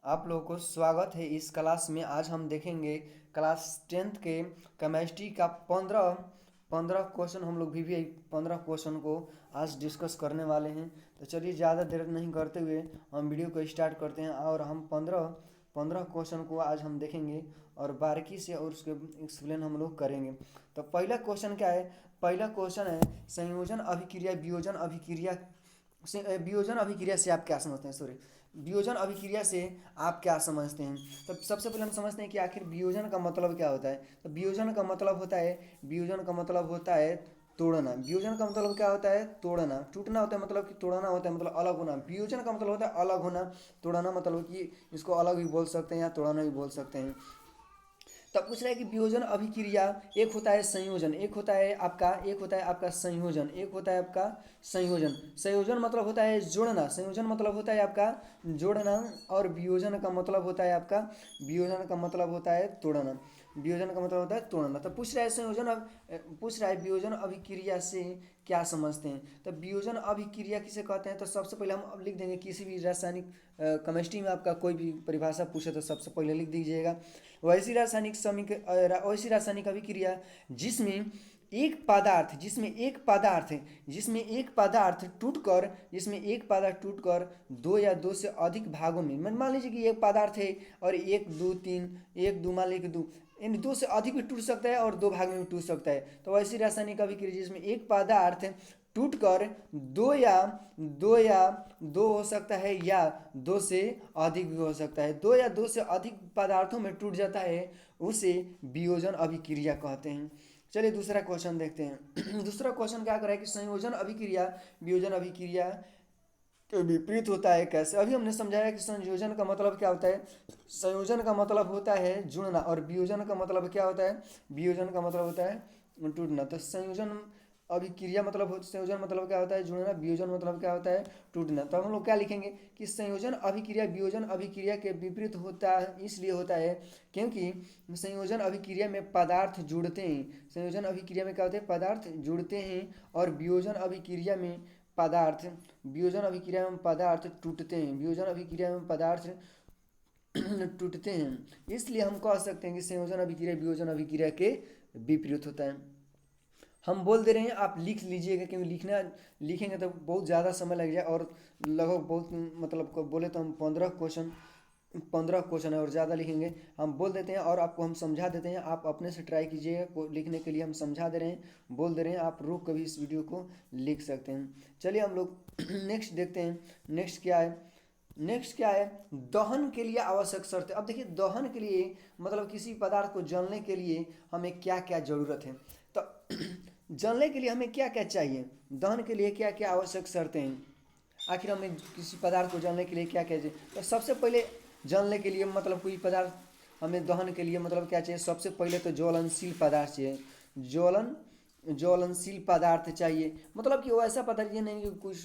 आप लोगों को स्वागत है इस क्लास में। आज हम देखेंगे क्लास 10th के केमिस्ट्री का 15 क्वेश्चन। हम लोग भी 15 क्वेश्चन को आज डिस्कस करने वाले हैं। तो चलिए ज़्यादा देर नहीं करते हुए हम वीडियो को स्टार्ट करते हैं और हम 15 क्वेश्चन को आज हम देखेंगे और बारीकी से और उसके एक्सप्लेन हम लोग करेंगे। तो पहला क्वेश्चन क्या है? पहला क्वेश्चन है संयोजन अभिक्रिया वियोजन अभिक्रिया से वियोजन अभिक्रिया से आप क्या समझते हैं? सॉरी, वियोजन अभिक्रिया से आप क्या समझते हैं? तो सबसे पहले हम समझते हैं कि आखिर वियोजन का मतलब क्या होता है। तो वियोजन का मतलब होता है तोड़ना। वियोजन का मतलब क्या होता है? तोड़ना। टूटना होता है मतलब कि तोड़ना होता है मतलब अलग होना। वियोजन का मतलब होता है अलग होना। तोड़ना मतलब कि इसको अलग भी बोल सकते हैं या तोड़ना भी बोल सकते हैं। तब पूछ रहा है कि वियोजन अभिक्रिया एक होता है संयोजन, एक होता है आपका संयोजन, एक होता है आपका संयोजन। संयोजन मतलब होता है जोड़ना, संयोजन मतलब होता है आपका जोड़ना। और वियोजन का मतलब होता है तोड़ना। वियोजन का मतलब होता है तोड़ना। तो पूछ रहा है वियोजन अभिक्रिया से क्या समझते हैं। तो वियोजन अभिक्रिया किसे कहते हैं? तो सबसे पहले हम अब लिख देंगे किसी भी रासायनिक केमिस्ट्री में आपका कोई भी परिभाषा पूछे तो सबसे पहले लिख दीजिएगा। वैसी रासायनिक अभिक्रिया जिसमें एक पदार्थ टूटकर दो या दो से अधिक भागों में, मान लीजिए कि एक पदार्थ है और एक दो तीन, एक दो, मान लीजिए कि दो, इन दो से अधिक भी टूट सकता है और दो भाग में भी टूट सकता है। तो वैसी रासायनिक अभिक्रिया जिसमें एक पदार्थ टूटकर दो हो सकता है या दो से अधिक भी हो सकता है, दो या दो से अधिक पदार्थों में टूट जाता है, उसे वियोजन अभिक्रिया कहते हैं। चलिए दूसरा क्वेश्चन देखते हैं। दूसरा क्वेश्चन क्या कर रहा है कि संयोजन अभिक्रिया वियोजन अभिक्रिया के विपरीत होता है कैसे? अभी हमने समझाया कि संयोजन का मतलब क्या होता है। संयोजन का मतलब होता है जुड़ना और वियोजन का मतलब क्या होता है? वियोजन का मतलब होता है टूटना। तो संयोजन मतलब क्या होता है? जुड़ना। वियोजन मतलब क्या होता है? टूटना। तो हम लोग क्या लिखेंगे कि संयोजन अभिक्रिया वियोजन अभिक्रिया के विपरीत होता है, इसलिए होता है क्योंकि संयोजन अभिक्रिया में पदार्थ जुड़ते हैं। संयोजन अभिक्रिया में क्या होते हैं? पदार्थ जुड़ते हैं। और वियोजन अभिक्रिया में पदार्थ टूटते हैं। टूटते हैं। इसलिए हम कह सकते हैं कि संयोजन अभिक्रिया वियोजन अभिक्रिया के विपरीत होता है। हम बोल दे रहे हैं, आप लिख लीजिएगा क्योंकि लिखेंगे तो बहुत ज़्यादा समय लग जाए और लगभग बहुत मतलब को बोले तो हम 15 क्वेश्चन है और ज़्यादा लिखेंगे। हम बोल देते हैं और आपको हम समझा देते हैं, आप अपने से ट्राई कीजिएगा लिखने के लिए। हम समझा दे रहे हैं, बोल दे रहे हैं, आप रोक कभी इस वीडियो को लिख सकते हैं। चलिए हम लोग नेक्स्ट देखते हैं। नेक्स्ट क्या है? दहन के लिए आवश्यक शर्त। अब देखिए, दहन के लिए मतलब किसी पदार्थ को जलने के लिए हमें क्या क्या ज़रूरत है। तो जलने के लिए हमें क्या क्या चाहिए, दहन के लिए क्या क्या आवश्यक शर्तें हैं, आखिर हमें किसी पदार्थ को जलने के लिए क्या क्या चाहिए। तो सबसे पहले जलने के लिए मतलब कोई पदार्थ हमें दहन के लिए मतलब क्या चाहिए? सबसे पहले तो ज्वलनशील पदार्थ चाहिए। ज्वलन ज्वलनशील पदार्थ चाहिए मतलब कि वो ऐसा पदार्थ ये नहीं कि कुछ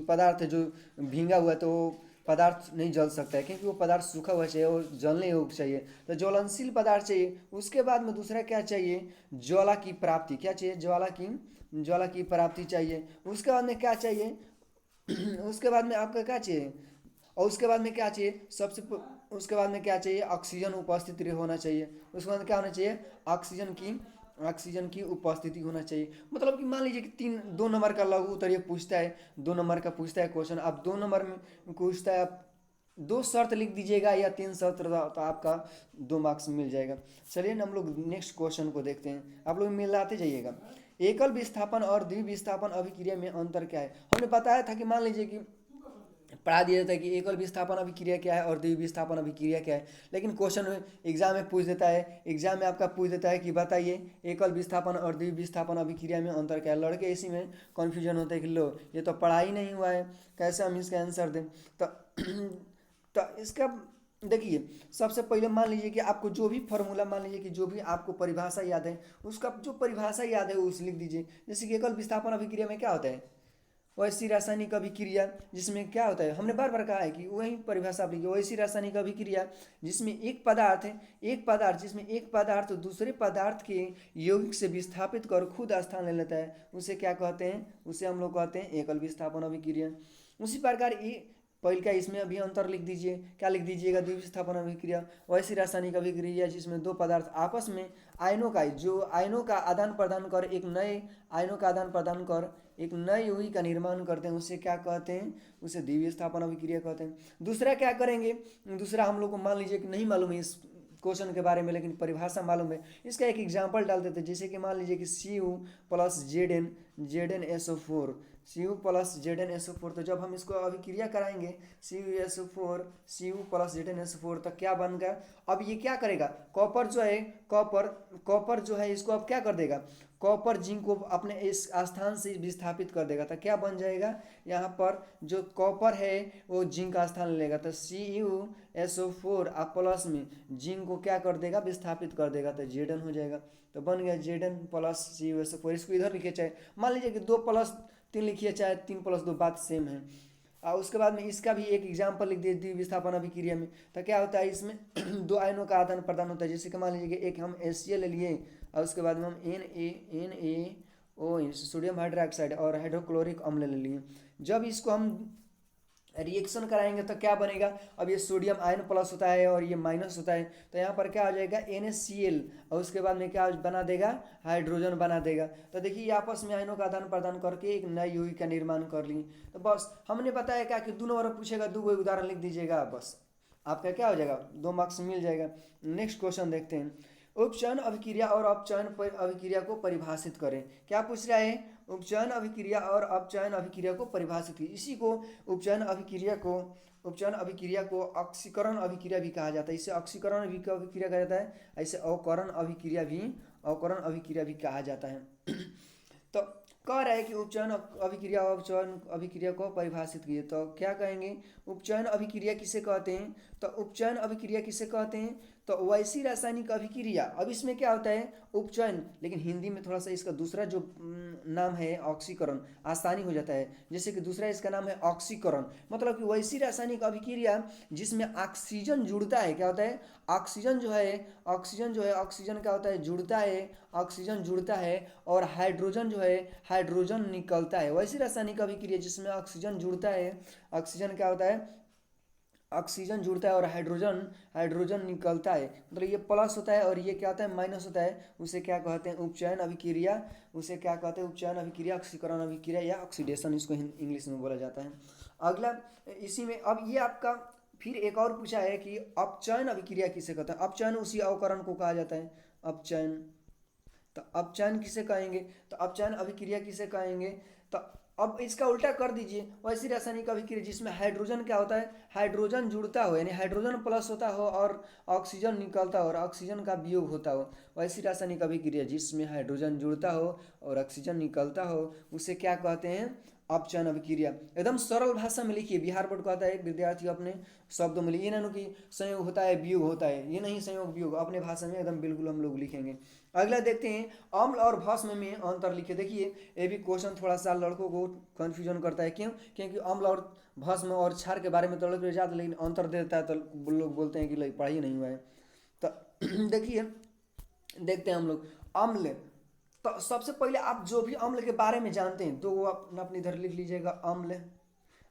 पदार्थ है जो भींगा हुआ है तो वो पदार्थ नहीं जल सकता है, क्योंकि वो पदार्थ सूखा हुआ चाहिए और जलने योग्य चाहिए। तो ज्वलनशील पदार्थ चाहिए। उसके बाद में दूसरा क्या चाहिए? ज्वाला की प्राप्ति। क्या चाहिए? ज्वाला की प्राप्ति चाहिए। उसके बाद में क्या चाहिए? उसके बाद में आपका क्या चाहिए? और उसके बाद में क्या चाहिए? उसके बाद में क्या चाहिए? ऑक्सीजन उपस्थित होना चाहिए। उसके बाद क्या होना चाहिए? ऑक्सीजन की उपस्थिति होना चाहिए। मतलब कि मान लीजिए कि 2 नंबर का लघु उत्तर ये पूछता है, 2 नंबर का पूछता है क्वेश्चन। आप 2 नंबर में पूछता है, आप 2 शर्त लिख दीजिएगा या 3 शर्त तो आपका 2 मार्क्स मिल जाएगा। चलिए ना हम लोग नेक्स्ट क्वेश्चन को देखते हैं, आप लोग मिलाते जाइएगा। एकल विस्थापन और द्विविस्थापन अभिक्रिया में अंतर क्या है? हमने बताया था कि मान लीजिए कि पढ़ा दिया जाता है कि एकल विस्थापन अभिक्रिया क्या है और द्विविस्थापन अभिक्रिया क्या है। लेकिन क्वेश्चन में एग्जाम में पूछ देता है, एग्जाम में आपका पूछ देता है कि बताइए एकल विस्थापन और द्विविस्थापन अभिक्रिया में अंतर क्या है। लड़के इसी में कन्फ्यूजन होता है कि लो ये तो पढ़ा ही नहीं हुआ है, कैसे हम इसका आंसर दें। तो तो इसका देखिए, सबसे पहले मान लीजिए कि आपको जो भी फॉर्मूला, मान लीजिए कि जो भी आपको परिभाषा याद है, उसका जो परिभाषा याद है वो उसे लिख दीजिए। जैसे कि एकल विस्थापन अभिक्रिया में क्या होता है? वैसी रासायनिक अभिक्रिया जिसमें क्या होता है, हमने बार बार कहा है कि वही परिभाषा आप लिखिए। वैसी रासायनिक अभिक्रिया जिसमें एक पदार्थ दूसरे पदार्थ के यौगिक से विस्थापित कर खुद स्थान ले लेता है, उसे क्या कहते हैं? उसे हम लोग कहते हैं एकल विस्थापन अभिक्रिया। उसी प्रकार पहले का इसमें अभी अंतर लिख दीजिए, क्या लिख दीजिएगा, द्विविस्थापन अभिक्रिया वैसी रासायनिक अभिक्रिया जिसमें दो पदार्थ आपस में आयनों का आदान प्रदान कर एक नए यौगिक का निर्माण करते हैं, उसे क्या कहते हैं, उसे द्विविस्थापन अभिक्रिया कहते हैं। दूसरा क्या करेंगे, दूसरा हम लोग को मान लीजिए कि नहीं मालूम है इस क्वेश्चन के बारे में लेकिन परिभाषा मालूम है, इसका एक एग्जांपल डाल देते हैं। जैसे कि मान लीजिए कि Cu+Zn Cu+Zn SO4, तो जब हम इसको अभिक्रिया कराएंगे Cu+Zn SO4 तो क्या बनेगा, अब ये क्या करेगा, कॉपर जो है इसको अब क्या कर देगा, कॉपर जिंक को अपने इस स्थान से विस्थापित कर देगा, तो क्या बन जाएगा, यहाँ पर जो कॉपर है वो जिंक का स्थान ले लेगा, तो Cu SO4 आप प्लस में जिंक को क्या कर देगा, विस्थापित कर देगा, तो Zn हो जाएगा। तो बन गया Zn+Cu SO4। इसको इधर लिखिए, चाहे मान लीजिए कि 2+3 लिखिए, चाहे 3+2, बात सेम है। और उसके बाद में इसका भी एक एग्जाम्पल लिख दिए द्विविस्थापन अभिक्रिया में, तो क्या होता है इसमें दो आयनों का आदान प्रदान होता है। जैसे कि मान लीजिए कि एक हम HCl ले लिए और उसके बाद में हम NaO सोडियम हाइड्रोक्साइड और हाइड्रोक्लोरिक अम्ल ले लिए। जब इसको हम रिएक्शन कराएंगे तो क्या बनेगा, अब ये सोडियम आयन प्लस होता है और ये माइनस होता है, तो यहाँ पर क्या हो जाएगा NaCl और उसके बाद में क्या बना देगा, हाइड्रोजन बना देगा। तो देखिए आपस में आयनों का आदान प्रदान करके एक नए यौगिक का निर्माण कर लिए। तो बस हमने बताया क्या कि 2 नंबर पूछेगा, 2 उदाहरण लिख दीजिएगा, बस आपका क्या हो जाएगा, 2 मार्क्स मिल जाएगा। नेक्स्ट क्वेश्चन देखते हैं, उपचयन अभिक्रिया और अपचयन अभिक्रिया को परिभाषित करें। क्या पूछ रहा है, उपचयन अभिक्रिया और अपचयन अभिक्रिया को परिभाषित कीजिए। इसी को उपचयन अभिक्रिया को ऑक्सीकरण अभिक्रिया भी कहा जाता है। इसे ऑक्सीकरण अभिक्रिया कहा जाता है, ऐसे अवकरण अभिक्रिया भी कहा जाता है। तो कह रहा है कि उपचयन अभिक्रिया और अपचयन अभिक्रिया को परिभाषित कीजिए, तो क्या कहेंगे, उपचयन अभिक्रिया किसे कहते हैं, तो उपचयन अभिक्रिया किसे कहते हैं, तो वैसी रासायनिक अभिक्रिया। अब इसमें क्या होता है उपचयन, लेकिन हिंदी में थोड़ा सा इसका दूसरा जो नाम है ऑक्सीकरण, आसानी हो जाता है। जैसे कि दूसरा इसका नाम है ऑक्सीकरण, मतलब कि वैसी रासायनिक अभिक्रिया जिसमें ऑक्सीजन जुड़ता है, क्या होता है, ऑक्सीजन क्या होता है, ऑक्सीजन जुड़ता है और हाइड्रोजन निकलता है। वैसी रासायनिक अभिक्रिया जिसमें ऑक्सीजन जुड़ता है, ऑक्सीजन क्या होता है, ऑक्सीजन जुड़ता है और हाइड्रोजन निकलता है, मतलब ये प्लस होता है और ये क्या होता है, माइनस होता है, उसे क्या कहते हैं, उपचयन अभिक्रिया। उपचयन अभिक्रिया, ऑक्सीकरण अभिक्रिया या ऑक्सीडेशन इसको इंग्लिश में बोला जाता है। अगला इसी में अब ये आपका फिर एक और पूछा है कि अपचयन अभिक्रिया किसे कहते हैं। अपचयन उसी अवकरण को कहा जाता है, अपचयन। तो अपचयन किसे कहेंगे, तो अपचयन अभिक्रिया किसे कहेंगे, तो अब इसका उल्टा कर दीजिए, वैसी रासायनिक अभिक्रिया जिसमें हाइड्रोजन क्या होता है, हाइड्रोजन जुड़ता हो, यानी हाइड्रोजन प्लस होता हो और ऑक्सीजन निकलता हो और ऑक्सीजन का वियोग होता हो, वैसी रासायनिक अभिक्रिया जिसमें हाइड्रोजन जुड़ता हो और ऑक्सीजन निकलता हो, उसे क्या कहते हैं, अपचयन अभिक्रिया। एकदम सरल भाषा में लिखिए, बिहार बोर्ड कहता है विद्यार्थी अपने शब्दों में लिखिए, ना कि संयोग होता है वियोग होता है, ये नहीं, संयोग वियोग अपने भाषा में एकदम बिल्कुल हम लोग लिखेंगे। अगला देखते हैं, अम्ल और भस्म में अंतर लिखिए। देखिए ये भी क्वेश्चन थोड़ा सा लड़कों को कन्फ्यूजन करता है, क्यों, क्योंकि अम्ल और भस्म और क्षार के बारे में तो लड़के ज़्यादा, लेकिन अंतर देता है तो लोग बोलते हैं कि पढ़ाई नहीं हुआ है। तो देखिए देखते हैं हम लोग अम्ल। तो सबसे पहले आप जो भी अम्ल के बारे में जानते हैं तो वो अपने इधर लिख लीजिएगा, अम्ल,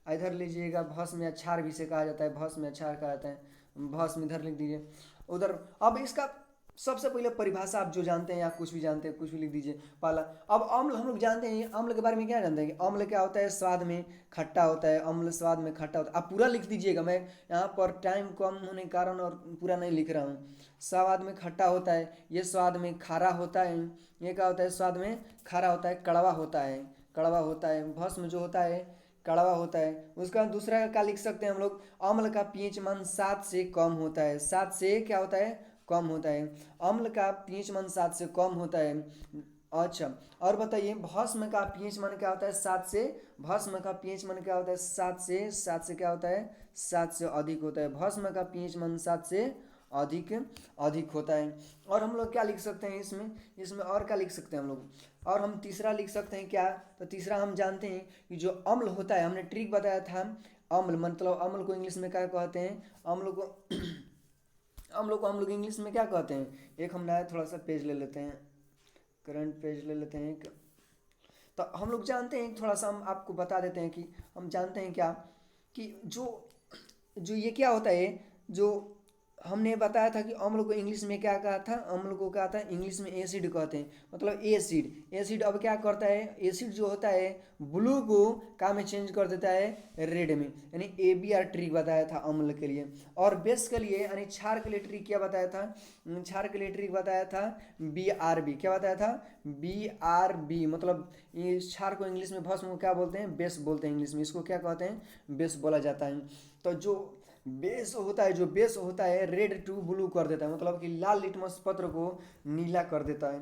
इधर लीजिएगा भस्म या क्षार भी से कहा जाता है, भस्म या क्षार कहा जाता है, भस्म इधर लिख दीजिए उधर। अब इसका सबसे पहले परिभाषा आप जो जानते हैं या कुछ भी जानते हैं कुछ भी लिख दीजिए पहला। अब अम्ल हम लोग जानते हैं, अम्ल के बारे में क्या जानते हैं कि अम्ल क्या होता है, स्वाद में खट्टा होता है, अम्ल स्वाद में खट्टा होता है। आप पूरा लिख दीजिएगा, मैं यहाँ पर टाइम कम होने के कारण और पूरा नहीं लिख रहा हूँ। स्वाद में खट्टा होता है, ये स्वाद में खारा होता है, ये क्या होता है, स्वाद में खारा होता है, कड़वा होता है। भस्म जो होता है कड़वा होता है। उसका दूसरा क्या लिख सकते हैं हम लोग, अम्ल का पीएच मान 7 से कम होता है, 7 से क्या होता है, कम होता है। अम्ल का पीएच मान 7 से कम होता है। अच्छा और बताइए भस्म का पीएच मान क्या होता है, 7 से, भस्म का पीएच मान क्या होता है, 7 से क्या होता है, 7 से अधिक होता है। भस्म का पीएच मान 7 से अधिक होता है। और हम लोग क्या लिख सकते हैं इसमें और क्या लिख सकते हैं हम लोग, और हम तीसरा लिख सकते हैं क्या, तो तीसरा हम जानते हैं कि जो अम्ल होता है, हमने ट्रिक बताया था, अम्ल मतलब अम्ल को इंग्लिश में क्या कहते हैं, अम्ल को हम लोग इंग्लिश में क्या कहते हैं। एक हम नया थोड़ा सा पेज ले लेते हैं, करंट पेज ले लेते हैं तो हम लोग जानते हैं, थोड़ा सा हम आपको बता देते हैं कि हम जानते हैं क्या कि जो जो ये क्या होता है, जो हमने बताया था कि अम्ल को इंग्लिश में क्या कहा था, अम्ल को क्या था इंग्लिश में एसिड कहते हैं, मतलब एसिड। एसिड अब क्या करता है, एसिड जो होता है ब्लू को का में चेंज कर देता है रेड में, यानी ABR ट्रिक बताया था अम्ल के लिए। और बेस के लिए यानी क्षार के लिए ट्रिक क्या बताया था, क्षार के लिए ट्रिक बताया था BRB। क्या बताया था, BRB, मतलब ये क्षार को इंग्लिश में भस्म को क्या बोलते हैं, बेस बोलते हैं इंग्लिश में, इसको क्या कहते हैं, बेस बोला जाता है। तो जो बेस होता है, जो बेस होता है रेड टू ब्लू कर देता है, मतलब कि लाल लिटमस पत्र को नीला कर देता है।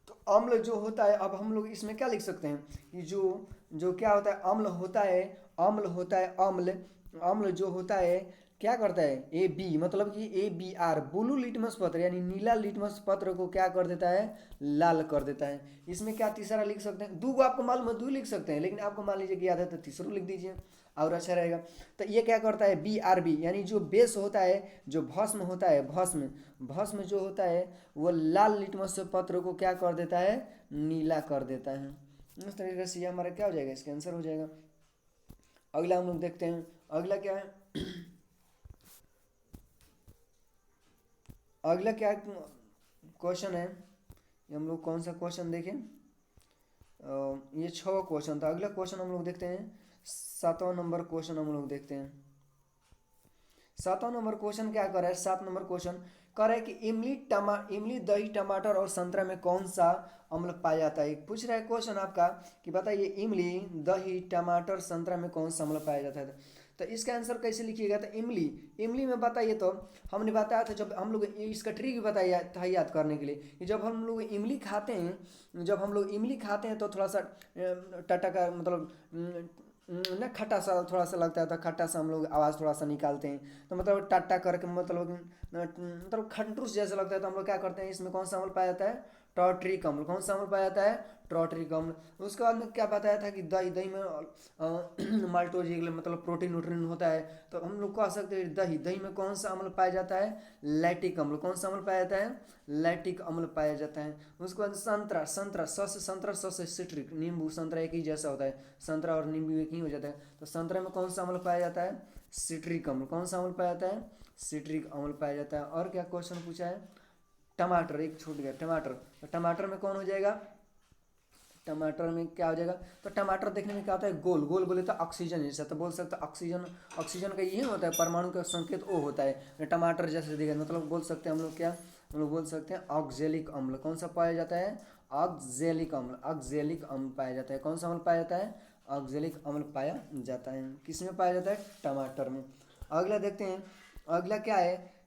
तो अम्ल जो होता है, अब हम लोग इसमें क्या लिख सकते हैं कि जो जो क्या होता है, अम्ल होता है, अम्ल होता है, अम्ल अम्ल जो होता है क्या करता है AB, मतलब कि ABR ब्लू लिटमस पत्र यानी नीला लिटमस पत्र को क्या कर देता है, लाल कर देता है। इसमें क्या तीसरा लिख सकते हैं, दो को आपको मालूम है, दो लिख सकते हैं, लेकिन आपको मान लीजिए कि याद है तो तीसरा लिख दीजिए और अच्छा रहेगा। तो ये क्या करता है BRB, यानी जो बेस होता है, जो भस्म होता है, भस्म भस्म जो होता है वो लाल लिटमस पत्र को क्या कर देता है, नीला कर देता है। इस तरीके से ये हमारा क्या हो जाएगा, इसका आंसर हो जाएगा। अगला हम लोग देखते हैं, अगला क्या है, अगला क्या क्वेश्चन है, ये हम लोग कौन सा क्वेश्चन देखें, ये 6 क्वेश्चन था। अगला क्वेश्चन हम लोग देखते हैं 7वां नंबर क्वेश्चन हम लोग देखते हैं। 7वां नंबर क्वेश्चन क्या कर रहा है, 7 नंबर क्वेश्चन कह रहा है कि इमली दही टमाटर और संतरा में कौन सा अम्ल पाया जाता है। पूछ रहा है क्वेश्चन आपका कि बताइए इमली दही टमाटर संतरा में कौन सा अम्ल पाया जाता है। तो इसका आंसर कैसे लिखिएगा, तो इमली इमली में बताइए, तो हमने बताया था जब हम लोग इसका ट्रिक बताया था याद करने के लिए कि जब हम लोग इमली खाते हैं, जब हम लोग इमली खाते हैं तो थोड़ा सा टटा का मतलब ना खट्टा सा थोड़ा सा लगता है, तो खट्टा सा हम लोग आवाज़ थोड़ा सा निकालते हैं, तो मतलब टट्टा करके मतलब खंटूस जैसा लगता है, तो हम लोग क्या करते हैं, इसमें कौन सा अम्ल पाया जाता है, टॉट्रिक अम्ल। कौन सा अम्ल पाया जाता है, टॉट्रिक अम्ल। उसके बाद में क्या बताया था कि दही दही में माल्टोज मतलब प्रोटीन वोटीन होता है, तो हम लोग कह सकते हैं दही दही में कौन सा अम्ल पाया जाता है, लैक्टिक अम्ल। कौन सा अम्ल पाया जाता है, लैक्टिक अम्ल पाया जाता है। उसके बाद संतरा, संतरा संतरा से सिट्रिक, नींबू संतरा एक ही जैसा होता है, संतरा और नींबू एक ही हो जाता है, तो संतरा में कौन सा अम्ल पाया जाता है, सिट्रिक अम्ल। कौन सा अम्ल पाया जाता है, सिट्रिक अम्ल पाया जाता है। और क्या क्वेश्चन पूछा है, टमाटर, एक छूट गया टमाटर, तो टमाटर में कौन हो जाएगा, टमाटर में क्या हो जाएगा, तो टमाटर देखने में क्या होता है, गोल गोल बोले तो ऑक्सीजन जैसा, तो बोल सकते ऑक्सीजन, ऑक्सीजन का यही होता है, परमाणु का संकेत ओ होता है, टमाटर जैसे दिखेगा, मतलब बोल सकते हैं हम लोग क्या, हम लोग बोल सकते हैं ऑक्जेलिक अम्ल। कौन सा पाया जाता है, ऑक्जेलिक अम्ल, ऑक्जेलिक अम्ल पाया जाता है। कौन सा अम्ल पाया जाता है, ऑक्जेलिक अम्ल पाया जाता है। किस में पाया जाता है, टमाटर में। अगला देखते हैं, अगला क्या है,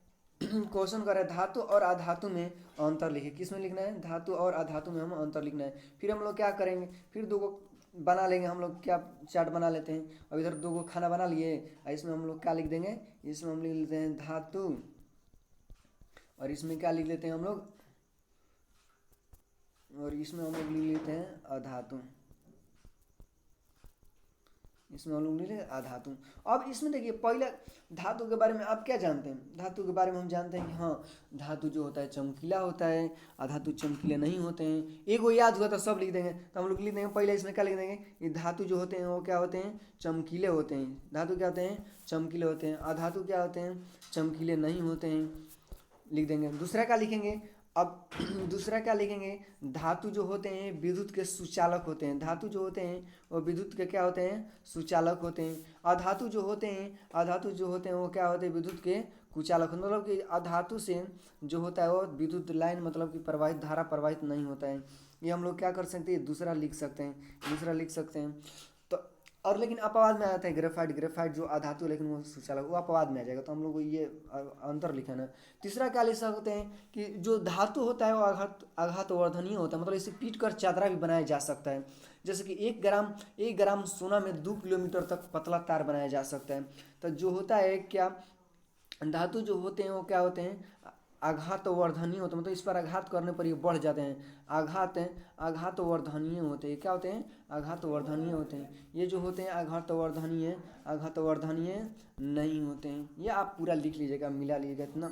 क्वेश्चन कर रहा है धातु और अधातु में अंतर लिखे। किस में लिखना है, धातु और अधातु में हम अंतर लिखना है। फिर हम लोग क्या करेंगे, फिर दो को बना लेंगे हम लोग, क्या चार्ट बना लेते हैं। अब इधर दो को खाना बना लिए, इसमें हम लोग क्या लिख देंगे, इसमें हम लिख लेते हैं धातु, और इसमें क्या लिख लेते हैं हम लोग, और इसमें हम लोग लिख लेते हैं अधातु, इसमें हम लोग लिख लेते हैं अधातु। अब इसमें देखिए पहले धातु के बारे में आप क्या जानते हैं, धातु के बारे में हम जानते हैं कि हाँ धातु जो होता है चमकीला होता है, अधातु चमकीले नहीं होते हैं। एक वो याद हुआ तो सब लिख देंगे, तो हम लोग लिख देंगे पहले इसमें क्या लिख देंगे, ये धातु जो होते हैं वो क्या होते हैं, चमकीले होते हैं। धातु क्या होते हैं, चमकीले होते हैं। अधातु क्या होते हैं, चमकीले नहीं होते हैं, लिख देंगे। दूसरा क्या लिखेंगे, अब दूसरा क्या लिखेंगे, धातु जो होते हैं विद्युत के सुचालक होते हैं। धातु जो होते हैं वो विद्युत के क्या होते हैं, सुचालक होते हैं। अधातु जो होते हैं, अधातु जो होते हैं वो क्या होते हैं, विद्युत के कुचालक, मतलब कि अधातु से जो होता है वो विद्युत लाइन मतलब कि प्रवाहित धारा प्रवाहित नहीं होता है। ये हम लोग क्या कर सकते हैं, दूसरा लिख सकते हैं, दूसरा लिख सकते हैं। तो और लेकिन अपवाद में आता है ग्रेफाइट, ग्रेफाइट जो अधातु लेकिन वो सुचालक, वो अपवाद में आ जाएगा, तो हम लोग को ये अंतर लिखना है। तीसरा क्या लिख सकते हैं कि जो धातु होता है वो आघातवर्धनीय होता है, मतलब इसे पीट कर चादरा भी बनाया जा सकता है। जैसे कि 1 ग्राम सोना में 2 किलोमीटर तक पतला तार बनाया जा सकता है। तो जो होता है क्या, धातु जो होते हैं वो क्या होते हैं, आघातवर्धनीय होते हैं, मतलब इस पर आघात करने पर ये बढ़ जाते हैं। आघातवर्धनीय होते हैं, क्या होते हैं, आघातवर्धनीय होते हैं। ये जो होते हैं आघातवर्धनीय, आघातवर्धनीय नहीं होते हैं। ये आप पूरा लिख लीजिएगा, मिला लीजिएगा, इतना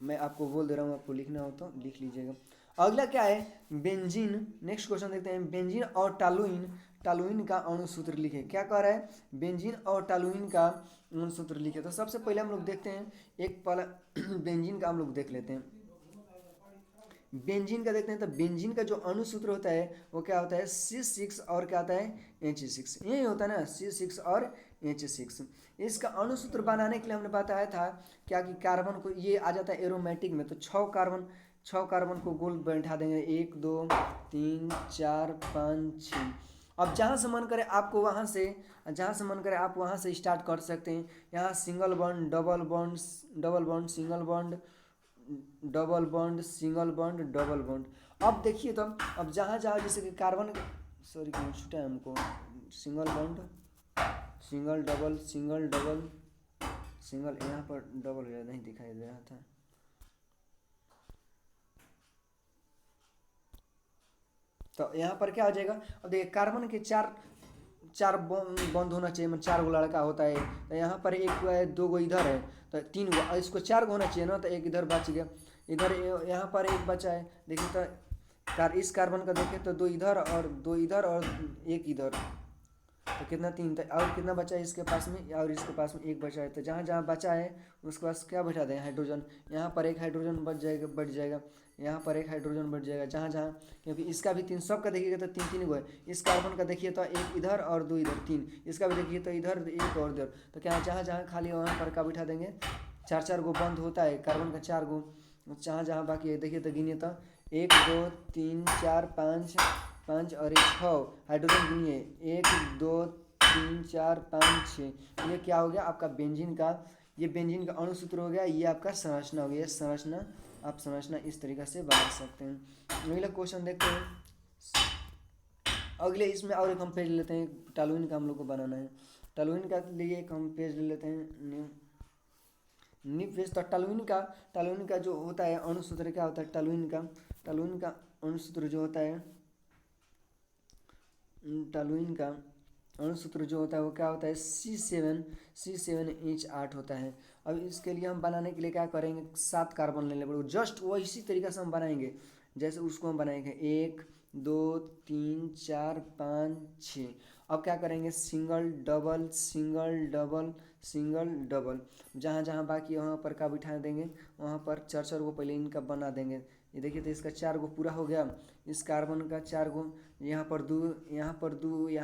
मैं आपको बोल दे रहा हूँ, आपको लिखना हो तो लिख लीजिएगा। अगला क्या है, बेंजीन। नेक्स्ट क्वेश्चन देखते हैं, बेंजीन और टॉलुइन टॉलुइन का अणु सूत्र लिखे। क्या कह रहा है, बेंजीन और टॉलुइन का अणु सूत्र लिखे। तो सबसे पहले हम लोग देखते हैं एक पल बेंजीन का हम लोग देख लेते हैं। बेंजीन का देखते हैं तो बेंजीन का जो अणु सूत्र होता है वो क्या होता है C6 और क्या होता है H6, यही होता है ना C6 और H6। इसका अणु सूत्र बनाने के लिए हमने बताया था क्या कि कार्बन को ये आ जाता है एरोमेटिक में, तो 6 कार्बन को गोल बैठा देंगे 1 2 3 4 5 6। अब जहाँ से मन करे आपको वहाँ से जहाँ से मन करे आप वहाँ से स्टार्ट कर सकते हैं। यहाँ single bond double bond single bond double bond single bond double bond. अब देखिए तो अब जहाँ जहाँ जैसे कि कार्बन सॉरी क्यों छूटा है हमको, single bond single double single, यहाँ पर डबल हो नहीं दिखाई दे रहा था। तो यहाँ पर क्या हो जाएगा, अब देखिए कार्बन के चार बॉन्ड होना चाहिए, मतलब 4 गो लड़का होता है। तो यहाँ पर 1 गो है 2 गो इधर है तो 3 गो, इसको 4 गो होना चाहिए ना, तो 1 इधर बच गया, इधर यहाँ पर 1 बचा है। देखिए तो इस कार्बन का देखें तो 2 इधर और 2 इधर और 1 इधर, तो कितना 3, तो और कितना बचा है इसके पास में, और इसके पास में 1 बचा है। तो जहाँ जहाँ बचा है उसके पास क्या बैठा दें हाइड्रोजन, यहाँ पर 1 हाइड्रोजन बढ़ जाएगा, यहाँ पर 1 हाइड्रोजन बढ़ जाएगा जहाँ जहाँ, क्योंकि इसका भी 3, सबका देखिएगा तो 3 गो है। इस कार्बन का देखिए तो 1 इधर और 2 इधर 3, इसका भी देखिए तो इधर 1 और इधर, तो क्या जहाँ जहाँ खाली वहाँ पर का बिठा देंगे 4 गो बंद होता है कार्बन का 4 गो, जहाँ जहाँ बाकी है देखिए तो गिनिए तो 1 2 3 4 5 और 6 हाइड्रोजन गिनिए 1 2 3 4 5 6। ये क्या हो गया आपका बेंजीन का, ये बेंजीन का अणु सूत्र हो गया, ये आपका संरचना हो गया। संरचना आप संरचना इस तरीक़े से बना सकते हैं। अगला क्वेश्चन देखते हैं। अगले इसमें और एक हम पेज लेते हैं, टॉलुइन का हम लोग को बनाना है। टॉलुइन का लिए एक हम पेज ले लेते हैं न्यू पेज। तो टॉलुइन का जो होता है अणु सूत्र क्या होता है, टॉलुइन का अणु सूत्र जो होता है, टॉलुइन का अणु सूत्र जो होता है वो क्या होता है C7H8 होता है। अब इसके लिए हम बनाने के लिए क्या करेंगे 7 कार्बन लेने पड़ेगा, जस्ट वो इसी तरीके से हम बनाएंगे जैसे उसको हम बनाएंगे 1 2 3 4 5 6। अब क्या करेंगे सिंगल डबल, जहाँ जहाँ बाकी वहाँ पर का बिठा देंगे, वहाँ पर 4 गो पहले इनका बना देंगे। ये देखिए तो इसका 4 गो पूरा हो गया, इस कार्बन का 4 गो, यहाँ पर 2 यहाँ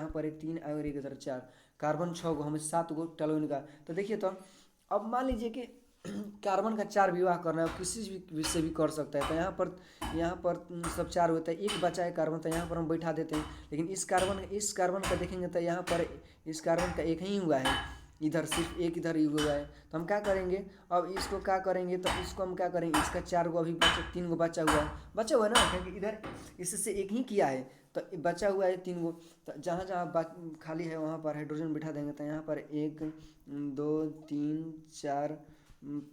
पर 1 3 और एक इधर 4, कार्बन 6 गो, हमें 7 गो टॉलुइन का। तो देखिए तो अब मान लीजिए कि कार्बन का 4 विवाह करना है, किसी भी से भी कर सकता है। तो यहाँ पर सब 4 होता है, 1 बचा है कार्बन, तो यहाँ पर हम बैठा देते हैं। लेकिन इस कार्बन का देखेंगे तो यहाँ पर इस कार्बन का 1 ही हुआ है, इधर सिर्फ 1 इधर ही हुआ है। तो हम क्या करेंगे, अब इसको क्या करेंगे, तो इसको हम क्या करेंगे, इसका 4 गो अभी 3 गो बचा हुआ है ना, क्योंकि इधर इससे 1 ही किया है, तो बचा हुआ है 3 गो। तो जहाँ जहाँ खाली है वहाँ पर हाइड्रोजन बिठा देंगे। तो यहाँ पर 1 2 3 4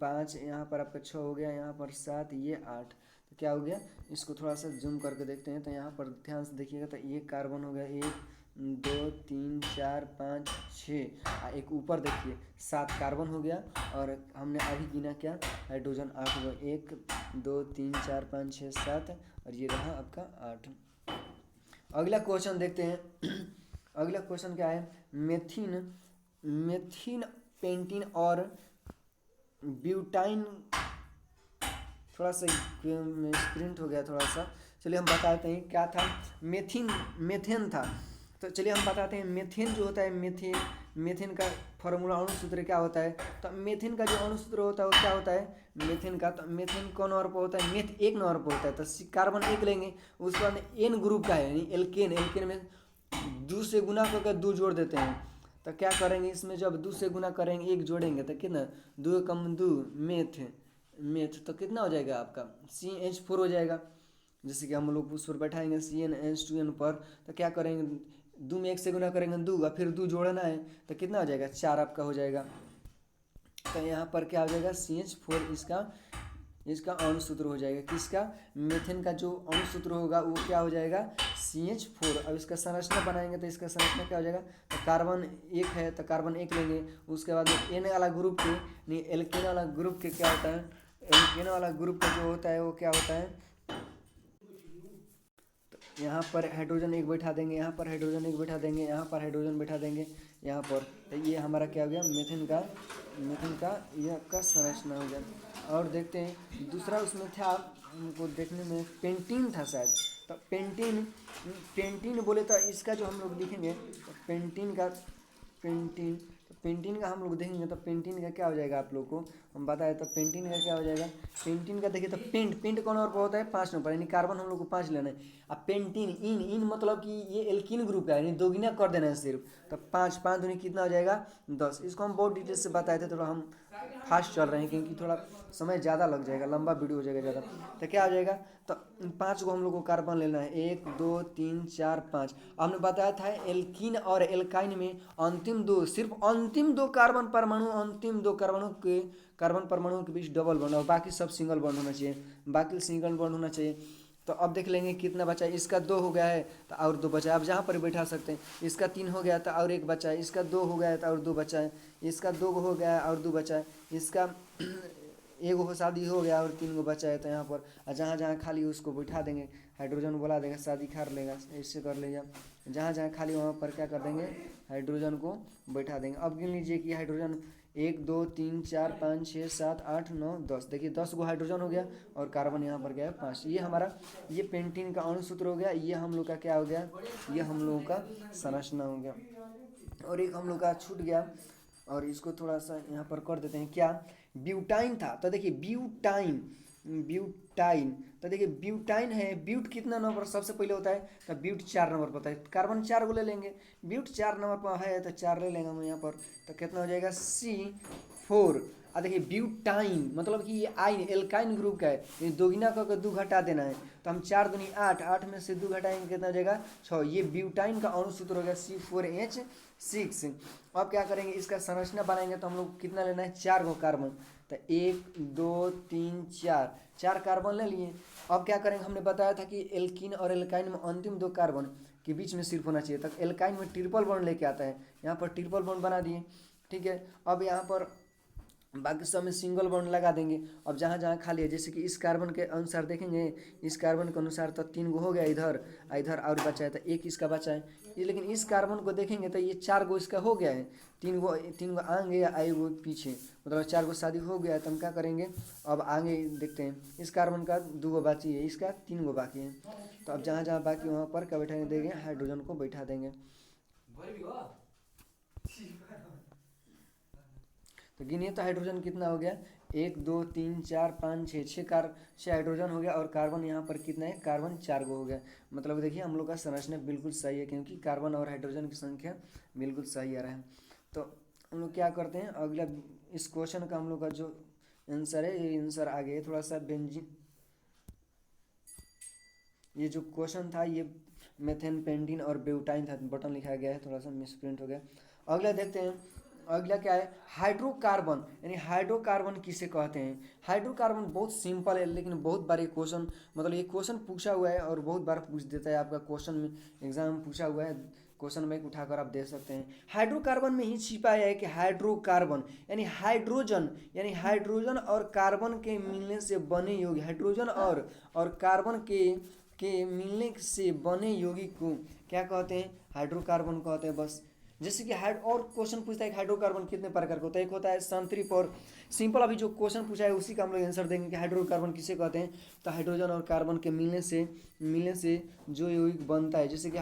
5, यहाँ पर आपका 6 हो गया, यहाँ पर 7, ये 8। तो क्या हो गया, इसको थोड़ा सा जूम करके देखते हैं। तो यहाँ पर ध्यान से देखिएगा तो ये कार्बन हो गया 1 2 3 4 5 6, एक ऊपर देखिए 7 कार्बन हो गया, और हमने अभी गिना क्या हाइड्रोजन 8 हुआ, 1 2 3 4 5 6 7, और ये रहा आपका 8। अगला क्वेश्चन देखते हैं। अगला क्वेश्चन क्या है, मेथिन पेंटीन और ब्यूटाइन, थोड़ा सा स्प्रिंट हो गया थोड़ा सा, चलिए हम बताते हैं क्या था। मेथेन था, तो चलिए हम बताते हैं। मेथेन जो होता है, मेथेन का फार्मूला अणु सूत्र क्या होता है। तो मेथेन का जो अणु सूत्र होता है वो क्या होता है मेथेन का, तो मेथेन कौन नंबर पर होता है, मेथ 1 नंबर पर होता है। तो कार्बन 1 लेंगे, उसके बाद एन ग्रुप का है यानी एल्केन में 2 से गुना करके 2 जोड़ देते हैं। तो क्या करेंगे इसमें, जब 2 से गुना करेंगे 1 जोड़ेंगे तो कितना 2 कम 2 मेथ, तो कितना हो जाएगा आपका CH4 हो जाएगा। जैसे कि हम लोग उस पर बैठाएंगे CnH2n पर, तो क्या करेंगे 2 में 1 से गुना करेंगे 2, और फिर 2 जोड़ना है तो कितना हो जाएगा 4 आपका हो जाएगा। तो यहाँ पर क्या हो जाएगा CH4 इसका अणु सूत्र हो जाएगा। किसका, मेथेन का जो अणु सूत्र होगा वो क्या हो जाएगा CH4। अब इसका संरचना बनाएंगे तो इसका संरचना क्या हो जाएगा, तो कार्बन 1 है तो कार्बन 1 लेंगे, उसके बाद एन वाला ग्रुप के नहीं एल्केन वाला ग्रुप के क्या होता है, एल्केन वाला ग्रुप का जो होता है वो क्या होता है, यहाँ पर हाइड्रोजन एक बैठा देंगे, यहाँ पर हाइड्रोजन एक बैठा देंगे, यहाँ पर हाइड्रोजन बैठा देंगे, यहाँ पर। तो ये हमारा क्या हो गया, मीथेन का यह का संरचना हो गया। और देखते हैं दूसरा उसमें था, हमको देखने में पेंटीन था शायद। तो पेंटीन बोले तो इसका जो हम लोग देखेंगे तो पेंटीन का हम लोग देखेंगे तो पेंटीन का क्या हो जाएगा आप लोग को हम बताए। तो पेंटीन का क्या हो जाएगा, पेंटीन का देखिए तो पेंट कौन और पर होता है 5 नंबर, यानी कार्बन हम लोग को 5 लेना है। अब पेंटीन इन मतलब कि ये एल्कीन ग्रुप का है, यानी दोगुना कर देना है सिर्फ। तो 5 दूनी कितना हो जाएगा 10। इसको हम बहुत डिटेल से बताए थे, थोड़ा हम फास्ट चल रहे हैं क्योंकि थोड़ा समय ज़्यादा लग जाएगा, लंबा वीडियो हो जाएगा ज़्यादा। तो क्या हो जाएगा, तो 5 को हम लोग को कार्बन लेना है, 1 2 3 4 5। हमने बताया था एल्कीन और एल्काइन में सिर्फ अंतिम दो कार्बन परमाणु के बीच डबल बॉन्ड, और बाकी सब सिंगल बॉन्ड होना चाहिए। तो अब देख लेंगे कितना बचा है। इसका 2 हो गया है तो और 2 बचा है, अब जहाँ पर बैठा सकते हैं। इसका 3 हो गया तो और 1 बचा है, इसका 2 हो गया है तो और 2 बचा है, इसका 2 हो गया है और 2 बचा है, इसका 1 शादी हो गया और 3 बचा है। तो यहाँ पर जहाँ जहाँ खाली उसको बैठा देंगे, हाइड्रोजन बोला देगा, शादी कर लेगा, ऐसे कर लेगा। जहाँ जहाँ खाली वहाँ पर क्या कर देंगे, हाइड्रोजन को बैठा देंगे। अब गिन लीजिए कि हाइड्रोजन 1 2 3 4 5 6 7 8 9 10, देखिए 10 गो हाइड्रोजन हो गया और कार्बन यहाँ पर गया है 5। ये हमारा ये पेंटीन का अणुसूत्र हो गया। ये हम लोग का क्या हो गया, ये हम लोगों का संरचना हो गया। और एक हम लोग का छूट गया, और इसको थोड़ा सा यहाँ पर कर देते हैं, क्या ब्यूटाइन था। तो देखिए ब्यूटाइन तो देखिए ब्यूटाइन है, ब्यूट कितना नंबर सबसे पहले होता है, तो ब्यूट 4 नंबर पर होता है। कार्बन 4 को ले लेंगे, ब्यूट 4 नंबर पर है तो 4 ले लेंगे हम यहाँ पर। तो कितना हो जाएगा C4। और देखिए ब्यूटाइन मतलब कि ये आइन एल्काइन ग्रुप का है, ये दोगुना करके 2 घटा देना है। तो हम 4 दूनी 8, 8 में से 2 घटाएंगे कितना हो जाएगा 6। ये ब्यूटाइन का अणुसूत्र हो गया C4H6। अब क्या करेंगे, इसका संरचना बनाएंगे तो हम लोग कितना लेना है 4 गो कार्बन। तो 1 2 3 4 कार्बन ले लिए। अब क्या करेंगे, हमने बताया था कि एल्कीन और एल्काइन में अंतिम 2 कार्बन के बीच में सिर्फ होना चाहिए। तक एल्काइन में ट्रिपल बॉन्ड लेके आता है, यहाँ पर ट्रिपल बॉन्ड बना दिए, ठीक है। अब यहाँ पर बाकी सब में सिंगल बॉन्ड लगा देंगे। अब जहाँ जहाँ खाली है, जैसे कि इस कार्बन के अनुसार देखेंगे, इस कार्बन के अनुसार तो 3 गो हो गया इधर और बचा है तो 1 इसका बचा है ये। लेकिन इस कार्बन को देखेंगे तो ये 4 गो इसका हो गया है, 3 गो आगे या 1 गो पीछे, मतलब 4 गो शादी हो गया है। तो हम क्या करेंगे, अब आगे देखते हैं। इस कार्बन का 2 गो बाकी है, इसका 3 गो बाकी है। तो अब जहाँ जहाँ बाकी वहाँ पर क्या बैठा देंगे, हाइड्रोजन को बैठा देंगे। तो गिनिए तो हाइड्रोजन कितना हो गया, 1 2 3 4 5 6 हाइड्रोजन हो गया। और कार्बन यहाँ पर कितना है, कार्बन 4 गो हो गया। मतलब देखिए हम लोग का संरचना बिल्कुल सही है, क्योंकि कार्बन और हाइड्रोजन की संख्या बिल्कुल सही आ रहा है। तो हम लोग क्या करते हैं, अगला इस क्वेश्चन का हम लोग का जो आंसर है, ये आंसर आ गया थोड़ा सा बेंजीन। ये जो क्वेश्चन था ये मेथेन पेंटीन और ब्यूटाइन था, बटन लिखा गया है, थोड़ा सा मिसप्रिंट हो गया। अगला देखते हैं, अगला क्या है, हाइड्रोकार्बन। यानी हाइड्रोकार्बन किसे कहते हैं। हाइड्रोकार्बन बहुत सिंपल है, लेकिन बहुत बार ये क्वेश्चन मतलब ये क्वेश्चन पूछा हुआ है और बहुत बार पूछ देता है आपका क्वेश्चन में, एग्जाम में पूछा हुआ है, क्वेश्चन में उठाकर आप दे सकते हैं। हाइड्रोकार्बन में ही छिपा है कि हाइड्रोकार्बन यानी हाइड्रोजन और कार्बन के मिलने से बने यौगिक, हाइड्रोजन और कार्बन के मिलने से बने यौगिक को क्या कहते हैं, हाइड्रोकार्बन कहते हैं। बस जैसे कि और क्वेश्चन पूछता है कि हाइड्रोकार्बन कितने प्रकार का होता है, एक होता है संतृप्त और सिंपल। अभी जो क्वेश्चन पूछा है उसी का हम लोग आंसर देंगे कि हाइड्रोकार्बन किसे कहते हैं। तो हाइड्रोजन और कार्बन के मिलने से जो यौगिक बनता है, जैसे कि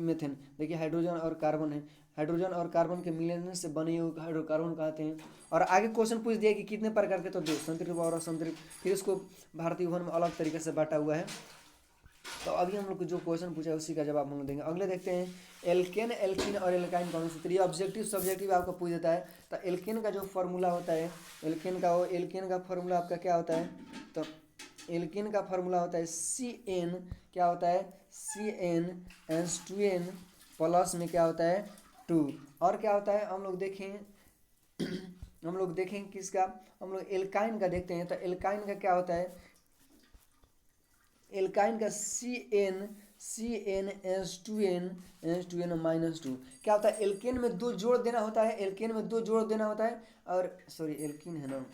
मेथेन, देखिए हाइड्रोजन और कार्बन है, हाइड्रोजन और कार्बन के मिलने से बने यौगिक हाइड्रोकार्बन कहते हैं। और आगे क्वेश्चन पूछ दिया कि कितने प्रकार के, तो दो, संतृप्त और असंतृप्त, फिर उसको भारतीय भवन में अलग तरीके से बांटा हुआ है। तो अभी हम लोग को जो क्वेश्चन पूछा है उसी का जवाब हम लोग देंगे। अगले देखते हैं, एल्केन एल्कीन और एल्काइन कौन से। ये ऑब्जेक्टिव सब्जेक्टिव आपको पूछ देता है। तो एल्केन का जो फार्मूला होता है, एल्केन का फार्मूला आपका क्या होता है, तो एल्केन का फार्मूला होता है CN, क्या होता है CnH2n प्लस में क्या होता है 2। और क्या होता है हम लोग देखें किसका, हम लोग एल्काइन का देखते हैं। तो एल्काइन का क्या होता है, एल्काइन का CnH2n-2 क्या होता है, एल्केन में 2 जोड़ देना होता है, और सॉरी एल्कीन है ना,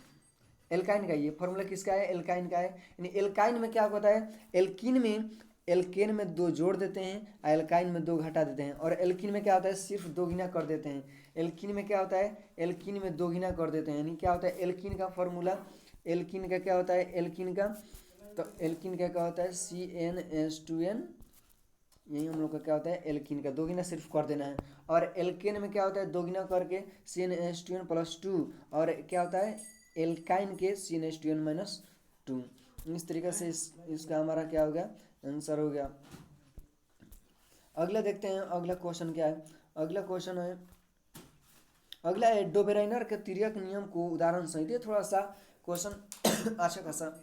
एल्काइन का ये फॉर्मूला किसका है, एल्काइन का है। यानी एल्काइन में क्या होता है, एल्कीन में एल्केन में 2 जोड़ देते हैं, एल्काइन में 2 घटा देते हैं। और एल्कीन में क्या होता है, सिर्फ 2 गुना कर देते हैं। एल्कीन में क्या होता है, एल्कीन में 2 गुना कर देते हैं। यानी क्या होता है, एल्कीन का फॉर्मूला, एल्कीन का क्या होता है, एल्कीन का, तो एल्कीन का क्या होता है, CnH2n। यही हम लोग का क्या होता है, एल्कीन का 2 गुना सिर्फ कर देना है। और एल्केन में क्या होता है, 2 गुना करके CnH2n+2। और क्या होता है, एल्काइन के CnH2n-2। इस तरीके से इसका हमारा क्या हो गया, आंसर हो गया। अगला देखते हैं, अगला क्वेश्चन क्या है। अगला क्वेश्चन है, अगला है डोबेराइनर के तिर्यक नियम को उदाहरण सहित। ये थोड़ा सा क्वेश्चन अच्छा खासा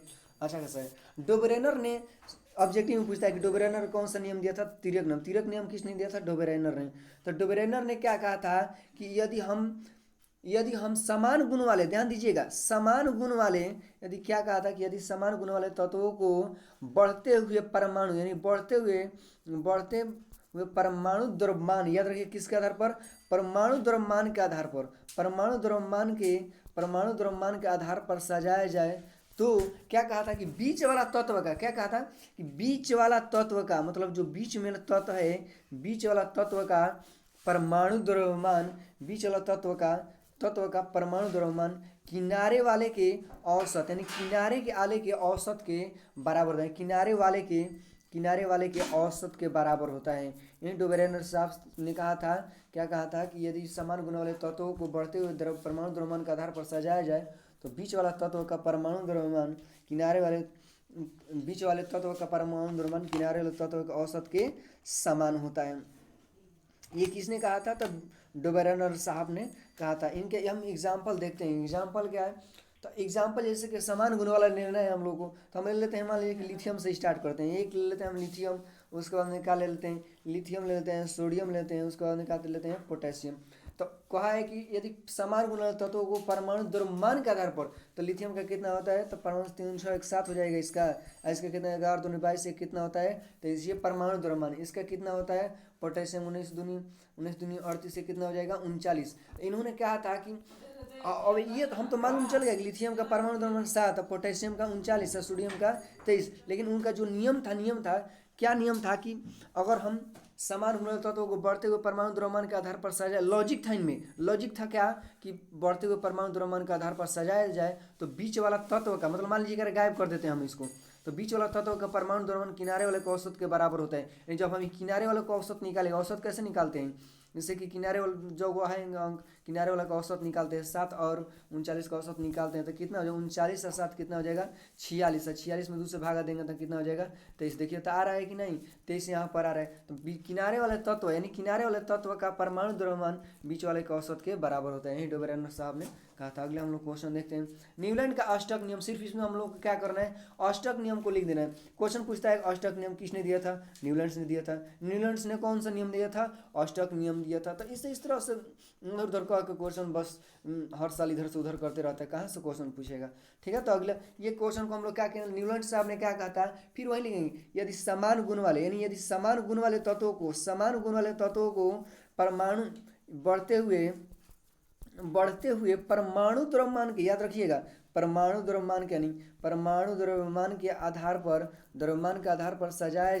है। डोबेराइनर ने ऑब्जेक्टिव में पूछता है कि डोबेराइनर कौन सा नियम दिया था, तिर्यक नियम। तिर्यक नियम किसने दिया था, डोबेराइनर ने। तो डोबेराइनर ने क्या कहा था कि यदि हम समान गुण वाले, ध्यान दीजिएगा, समान गुण वाले, यदि क्या कहा था कि यदि समान गुण वाले तत्वों को बढ़ते हुए परमाणु, यानी बढ़ते हुए परमाणु द्रव्यमान, याद रखिए किसके आधार पर, परमाणु द्रव्यमान के आधार पर, परमाणु द्रव्यमान के आधार पर सजाया जाए, तो क्या कहा था कि बीच वाला तत्व का, क्या कहा था कि बीच वाला तत्व का, मतलब जो बीच में तत्व है, बीच वाला तत्व का परमाणु द्रव्यमान, बीच वाला तत्व का परमाणु द्रव्यमान किनारे वाले के औसत, यानी किनारे के आले के औसत के बराबर है। किनारे वाले के औसत के बराबर होता है। यानी डोबेराइनर साहब ने कहा था, क्या कहा था कि यदि समान गुण वाले तत्वों को बढ़ते हुए परमाणु द्रव्यमान के आधार पर सजाया जाए, तो बीच वाला तत्व का परमाणु द्रव्यमान किनारे वाले तत्व के औसत के समान होता है। ये किसने कहा था, तब डोबेराइनर साहब ने कहा था। इनके हम एग्जाम्पल देखते हैं। एग्जाम्पल क्या है, तो एग्जाम्पल जैसे कि समान गुण वाला निर्णय है हम लोग को, तो हम ले लेते हैं, मान लीजिए कि लिथियम से स्टार्ट करते हैं। एक ले लेते हैं हम लिथियम, उसके बाद में क्या ले लेते हैं, लिथियम ले लेते हैं, सोडियम लेते हैं, उसके बाद में क्या लेते हैं, पोटेशियम। तो कहा है कि यदि समान गुण वाले तत्वों को परमाणु द्रव्यमान के आधार पर, तो लिथियम का कितना होता है, तो परमाणु 307 हो जाएगा इसका। इसका कितना, 11 दूनी 22 से कितना होता है, तो ये परमाणु द्रव्यमान। इसका कितना होता है, पोटेशियम 19 दूनी 38 से कितना हो जाएगा, 39। इन्होंने कहा था कि अब ये तो हम तो मालूम चल गया कि लिथियम का परमाणु द्रव्यमान 7, पोटेशियम का 39, सोडियम का 23। लेकिन उनका जो नियम था, क्या नियम था कि अगर हम समान गुण तत्वों को बढ़ते हुए परमाणु द्रव्यमान के आधार पर सजाया, लॉजिक था इनमें, लॉजिक था क्या कि बढ़ते हुए परमाणु द्रव्यमान के आधार पर सजाया जाए, तो बीच वाला तत्व का, मतलब मान लीजिए अगर गायब कर देते हैं हम इसको, तो बीच वाला तत्व का परमाणु द्रव्यमान किनारे वाले के औसत के बराबर होता है। यानी जब हम किनारे वाले का औसत निकालेंगे, औसत कैसे निकालते हैं, जैसे कि किनारे वाला जो वो है अंक, किनारे वाला का औसत निकालते हैं 7 और 39 का औसत निकालते हैं, तो कितना हो जाएगा, 39 और 7 कितना हो जाएगा, 46। 46 में 2 से भागा देंगे तो कितना हो जाएगा, 23। देखिए तो आ रहा है कि नहीं, 23 यहाँ पर आ रहा है। तो किनारे वाले तत्व, यानी किनारे वाले तत्व का परमाणु द्रव्यमान बीच वाले के औसत के बराबर होता है। यही डोबेराइनर साहब ने कहा था। अगले हम लोग क्वेश्चन देखते हैं, न्यूलैंड का अष्टक नियम। सिर्फ इसमें हम लोग को क्या करना है, अष्टक नियम को लिख देना है। क्वेश्चन पूछता है अष्टक नियम किसने दिया था, न्यूलैंड्स ने दिया था। न्यूलैंड्स ने कौन सा नियम दिया था, अष्टक नियम दिया था। तो इस तरह से इधर उधर का क्वेश्चन बस हर साल इधर से उधर करते रहता है, कहाँ से क्वेश्चन पूछेगा। ठीक है, तो अगला ये क्वेश्चन को हम लोग क्या कहेंगे, न्यूलैंड साहब ने क्या कहा था, फिर वही लिखेंगे, यदि समान गुण वाले, यानी यदि समान गुण वाले तत्वों को परमाणु बढ़ते हुए परमाणु द्रव्यमान के, याद रखिएगा, परमाणु द्रव्यमान के, यानी परमाणु द्रव्यमान के आधार पर सजाया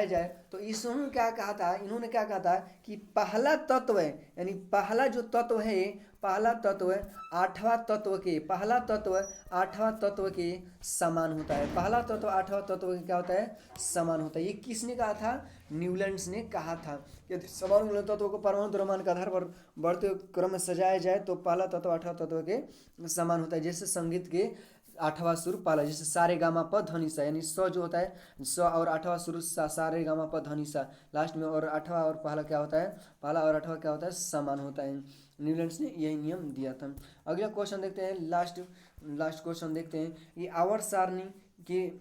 जाए, तो इन्होंने क्या कहा था कि पहला तत्व है, यानी पहला तत्व आठवां तत्व के समान होता है। पहला तत्व आठवां तत्व के क्या होता है, समान होता है। ये किसने कहा था, न्यूलैंड्स ने कहा था। यदि समान गुण तत्वों को परमाणु द्रव्यमान के आधार पर बढ़ते क्रम में सजाया जाए, तो पहला तत्व आठवां तत्व के समान होता है। जैसे संगीत के 8वां सुर पहला, जैसे सारे गामा प धनी सा, यानी स जो होता है स, और 8वां सुर सारे गामा प धनी सा लास्ट में, और 8वां और पहला क्या होता है, पहला और 8वां क्या होता है, समान होता है। न्यूलैंड्स ने यही नियम दिया था। अगला क्वेश्चन देखते हैं, लास्ट क्वेश्चन देखते हैं, ये आवर्त सारणी के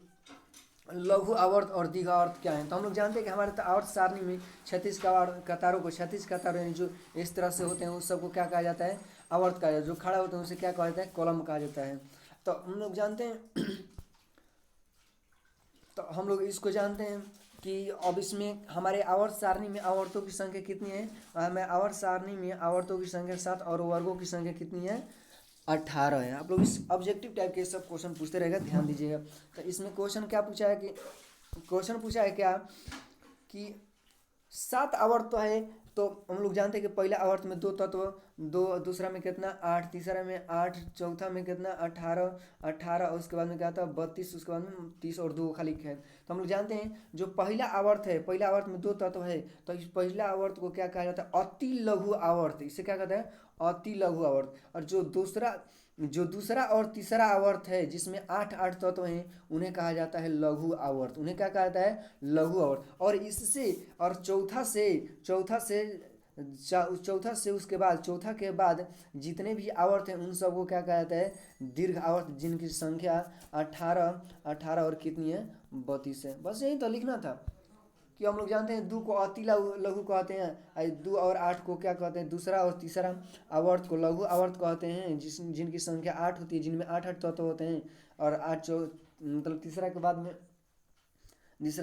लघु आवर्त और दीर्घ आवर्त क्या है। तो हम लोग जानते हैं कि हमारे आवर्त सारणी में 36 कतारों यानी जो इस तरह से होते हैं उस सबको क्या कहा जाता है, आवर्त कहा जाता है। जो खड़ा होते हैं उसे क्या कहा जाता है, कॉलम कहा जाता है। तो हम लोग जानते हैं तो हम लोग इसको जानते हैं कि अब इसमें हमारे आवर्त सारणी में आवर्तों की संख्या कितनी है, हमें आवर्त सारणी में आवर्तों की संख्या 7 और वर्गों की संख्या कितनी है, 18 है। आप लोग इस ऑब्जेक्टिव टाइप के सब क्वेश्चन पूछते रहेगा, ध्यान दीजिएगा। तो इसमें क्वेश्चन क्या पूछा है कि क्वेश्चन पूछा है क्या कि 7 आवर्त तो है, तो हम लोग जानते हैं कि पहला आवर्त में 2 तत्व, दो, दूसरा में कितना 8, तीसरा में 8, चौथा में कितना 18, 18 और उसके बाद में क्या था 32, उसके बाद में 30 और 2 खाली है। तो हम लोग जानते हैं जो पहला आवर्त है, पहला आवर्त में 2 तत्व है, तो इस पहला आवर्त को क्या कहा जाता है, अति लघु आवर्त, इसे क्या कहते हैं, अति लघु आवर्त। और जो दूसरा और तीसरा आवर्त है जिसमें 8 8 तत्व हैं, उन्हें कहा जाता है लघु आवर्त, उन्हें क्या कहा जाता है, लघु आवर्त। और इससे और चौथा से उसके बाद, चौथा के बाद जितने भी आवर्त हैं उन सबको क्या कहा जाता है, दीर्घ आवर्त, जिनकी संख्या 18, 18 और कितनी है 32 है। बस यही तो लिखना था कि हम लोग जानते हैं 2 को अति लघु लघु कहते हैं, 2 और 8 को क्या कहते हैं, दूसरा और तीसरा आवर्त को लघु आवर्त कहते हैं, जिनकी संख्या 8 होती है, जिनमें 8 8 तत्व होते हैं। और 8 मतलब तीसरा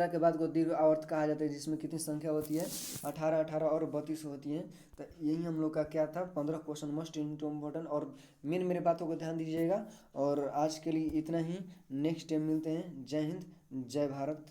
के बाद को दीर्घ आवर्त कहा जाता है, जिसमें कितनी संख्या होती है 18, 18 और 32 होती है। तो यही हम लोग का क्या था 15 क्वेश्चन मोस्ट इम्पोर्टेंट, और मेरे बातों को ध्यान दीजिएगा। और आज के लिए इतना ही, नेक्स्ट टाइम मिलते हैं। जय हिंद, जय भारत।